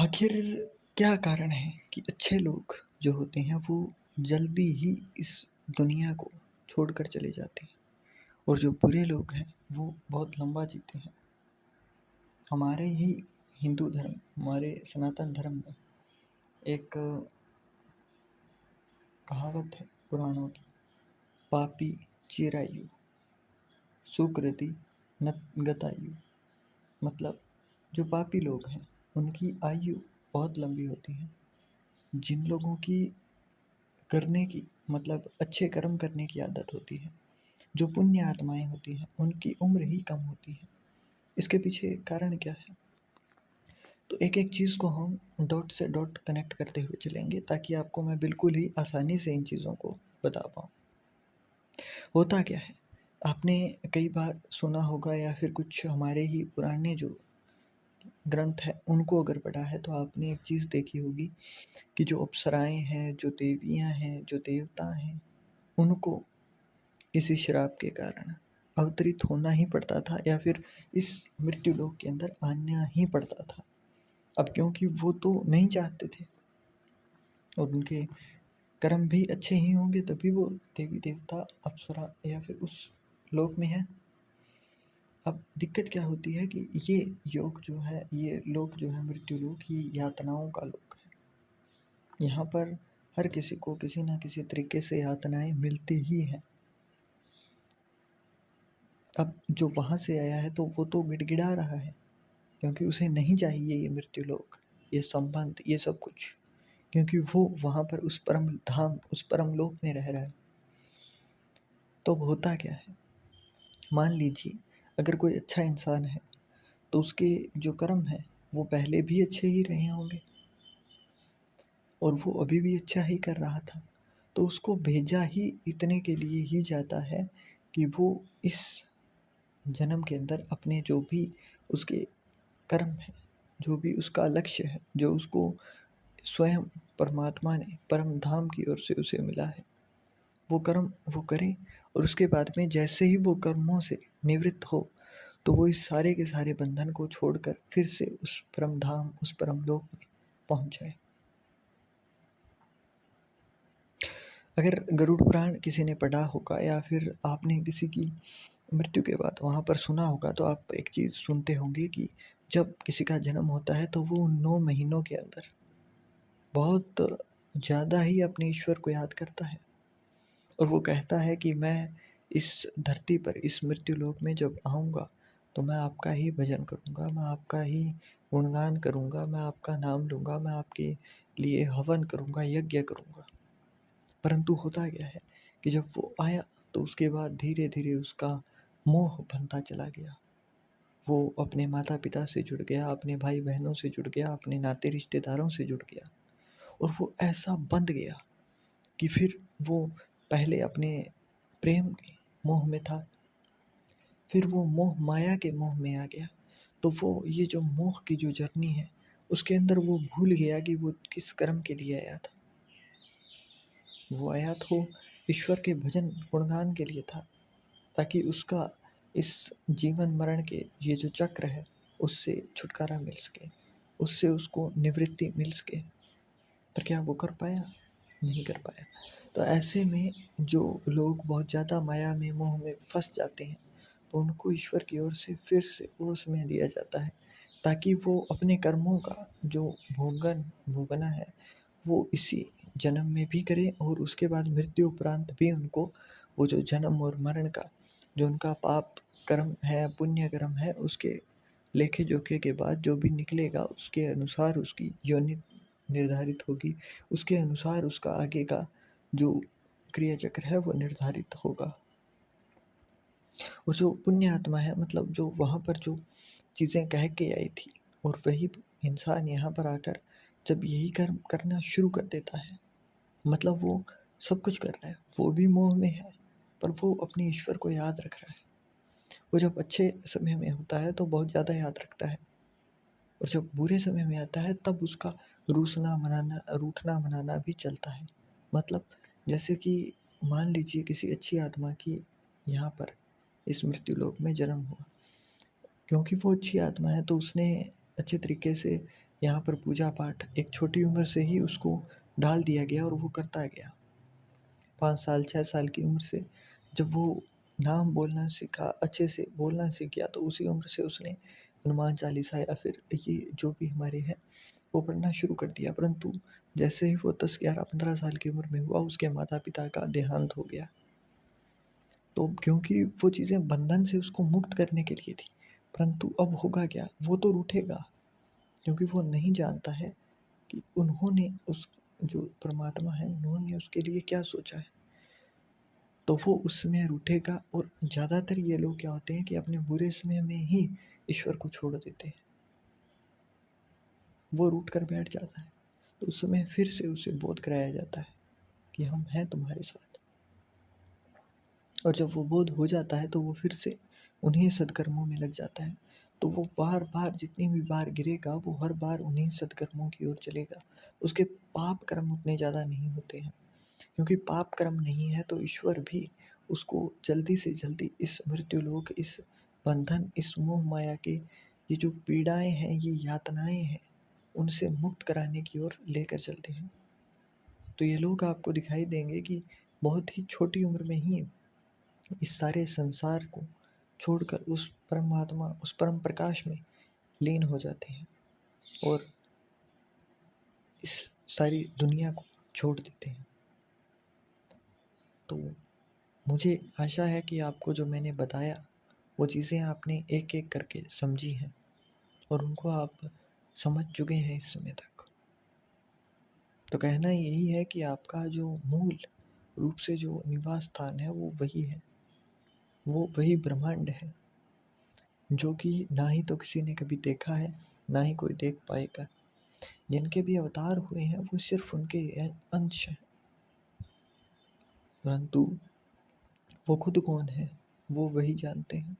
आखिर क्या कारण है कि अच्छे लोग जो होते हैं वो जल्दी ही इस दुनिया को छोड़कर चले जाते हैं और जो बुरे लोग हैं वो बहुत लंबा जीते हैं। हमारे ही हिंदू धर्म, हमारे सनातन धर्म में एक कहावत है पुराणों की, पापी चिरायु सुकृति गतायु। मतलब जो पापी लोग हैं उनकी आयु बहुत लंबी होती है। जिन लोगों की करने की मतलब अच्छे कर्म करने की आदत होती है, जो पुण्य आत्माएं होती हैं, उनकी उम्र ही कम होती है। इसके पीछे कारण क्या है? तो एक एक चीज़ को हम डॉट से डॉट कनेक्ट करते हुए चलेंगे ताकि आपको मैं बिल्कुल ही आसानी से इन चीज़ों को बता पाऊँ। होता क्या है, आपने कई बार सुना होगा या फिर कुछ हमारे ही पुराने जो ग्रंथ हैं उनको अगर पढ़ा है तो आपने एक चीज़ देखी होगी कि जो अप्सराएं हैं, जो देवियाँ हैं, जो देवता हैं, उनको किसी श्राप के कारण अवतरित होना ही पड़ता था या फिर इस मृत्यु लोक के अंदर आना ही पड़ता था। अब क्योंकि वो तो नहीं चाहते थे और उनके कर्म भी अच्छे ही होंगे तभी वो देवी देवता अप्सरा या फिर उस लोक में है। अब दिक्कत क्या होती है कि ये योग जो है, ये लोक जो है मृत्यु लोक, ये यातनाओं का लोक है। यहाँ पर हर किसी को किसी ना किसी तरीके से यातनाएं मिलती ही हैं। अब जो वहाँ से आया है तो वो तो गिड़गिड़ा रहा है क्योंकि उसे नहीं चाहिए ये मृत्यु लोक, ये संबंध, ये सब कुछ, क्योंकि वो वहाँ पर उस परम धाम, उस परम लोक में रह रहा है। तो होता क्या है, मान लीजिए अगर कोई अच्छा इंसान है तो उसके जो कर्म है वो पहले भी अच्छे ही रहे होंगे और वो अभी भी अच्छा ही कर रहा था, तो उसको भेजा ही इतने के लिए ही जाता है कि वो इस जन्म के अंदर अपने जो भी उसके कर्म है, जो भी उसका लक्ष्य है, जो उसको स्वयं परमात्मा ने परम धाम की ओर से उसे मिला है, वो कर्म वो करे और उसके बाद में जैसे ही वो कर्मों से निवृत्त हो तो वो इस सारे के सारे बंधन को छोड़कर फिर से उस परम धाम, उस परम लोक में पहुंच जाए। अगर गरुड़ पुराण किसी ने पढ़ा होगा या फिर आपने किसी की मृत्यु के बाद वहाँ पर सुना होगा तो आप एक चीज़ सुनते होंगे कि जब किसी का जन्म होता है तो वो 9 महीनों के अंदर बहुत ज़्यादा ही अपने ईश्वर को याद करता है और वो कहता है कि मैं इस धरती पर, इस मृत्यु लोक में जब आऊँगा तो मैं आपका ही भजन करूँगा, मैं आपका ही गुणगान करूँगा, मैं आपका नाम लूँगा, मैं आपके लिए हवन करूँगा, यज्ञ करूँगा। परंतु होता क्या है कि जब वो आया तो उसके बाद धीरे धीरे उसका मोह बनता चला गया। वो अपने माता पिता से जुड़ गया, अपने भाई बहनों से जुड़ गया, अपने नाते रिश्तेदारों से जुड़ गया और वो ऐसा बंध गया कि फिर वो पहले अपने प्रेम के मोह में था, फिर वो मोह माया के मोह में आ गया। तो वो ये जो मोह की जो जर्नी है उसके अंदर वो भूल गया कि वो किस कर्म के लिए आया था। वो आया तो ईश्वर के भजन गुणगान के लिए था ताकि उसका इस जीवन मरण के ये जो चक्र है उससे छुटकारा मिल सके, उससे उसको निवृत्ति मिल सके। पर क्या वो कर पाया? नहीं कर पाया। तो ऐसे में जो लोग बहुत ज़्यादा माया में, मोह में फंस जाते हैं तो उनको ईश्वर की ओर से फिर से वो समय दिया जाता है ताकि वो अपने कर्मों का जो भोगना है वो इसी जन्म में भी करें और उसके बाद मृत्यु उपरांत भी उनको वो जो जन्म और मरण का जो उनका पाप कर्म है, पुण्य कर्म है, उसके लेखे जोखे के बाद जो भी निकलेगा उसके अनुसार उसकी योनि निर्धारित होगी, उसके अनुसार उसका आगे का जो क्रिया चक्र है वो निर्धारित होगा। और जो पुण्य आत्मा है, मतलब जो वहाँ पर जो चीज़ें कह के आई थी और वही इंसान यहाँ पर आकर जब यही कर्म करना शुरू कर देता है, मतलब वो सब कुछ कर रहा है, वो भी मोह में है पर वो अपने ईश्वर को याद रख रहा है। वो जब अच्छे समय में होता है तो बहुत ज़्यादा याद रखता है और जब बुरे समय में आता है तब उसका रूठना मनाना भी चलता है। मतलब जैसे कि मान लीजिए किसी अच्छी आत्मा की यहाँ पर इस मृत्यु लोक में जन्म हुआ, क्योंकि वो अच्छी आत्मा है तो उसने अच्छे तरीके से यहाँ पर पूजा पाठ एक छोटी उम्र से ही उसको डाल दिया गया और वो करता गया। 5 साल 6 साल की उम्र से जब वो नाम बोलना सीखा, अच्छे से बोलना सीख गया, तो उसी उम्र से उसने हनुमान चालीसा या फिर ये जो भी हमारे हैं वो पढ़ना शुरू कर दिया। परंतु जैसे ही वो 10 11 15 साल की उम्र में हुआ, उसके माता पिता का देहांत हो गया। तो क्योंकि वो चीज़ें बंधन से उसको मुक्त करने के लिए थी, परंतु अब होगा क्या, वो तो रूठेगा, क्योंकि वो नहीं जानता है कि उन्होंने उस जो परमात्मा है उन्होंने उसके लिए क्या सोचा है। तो वो उस समय रूठेगा, और ज़्यादातर ये लोग क्या होते हैं कि अपने बुरे समय में ही ईश्वर को छोड़ देते हैं। वो रूठ कर बैठ जाता है, तो उस समय फिर से उसे बोध कराया जाता है कि हम हैं तुम्हारे साथ। और जब वो बोध हो जाता है तो वो फिर से उन्हीं सत्कर्मों में लग जाता है। तो वो बार बार जितनी भी बार गिरेगा, वो हर बार उन्हीं सत्कर्मों की ओर चलेगा। उसके पाप कर्म उतने ज़्यादा नहीं होते हैं, क्योंकि पाप कर्म नहीं है तो ईश्वर भी उसको जल्दी से जल्दी इस मृत्युलोक, इस बंधन, इस मोह माया के ये जो पीड़ाएं हैं, ये यातनाएं हैं, उनसे मुक्त कराने की ओर लेकर चलते हैं। तो ये लोग आपको दिखाई देंगे कि बहुत ही छोटी उम्र में ही इस सारे संसार को छोड़कर उस परमात्मा, उस परम प्रकाश में लीन हो जाते हैं और इस सारी दुनिया को छोड़ देते हैं। तो मुझे आशा है कि आपको जो मैंने बताया वो चीज़ें आपने एक एक करके समझी हैं और उनको आप समझ चुके हैं इस समय तक। तो कहना यही है कि आपका जो मूल रूप से जो निवास स्थान है वो वही है, वो वही ब्रह्मांड है, जो कि ना ही तो किसी ने कभी देखा है, ना ही कोई देख पाएगा। जिनके भी अवतार हुए हैं वो सिर्फ उनके अंश हैं, परंतु वो खुद कौन है वो वही जानते हैं।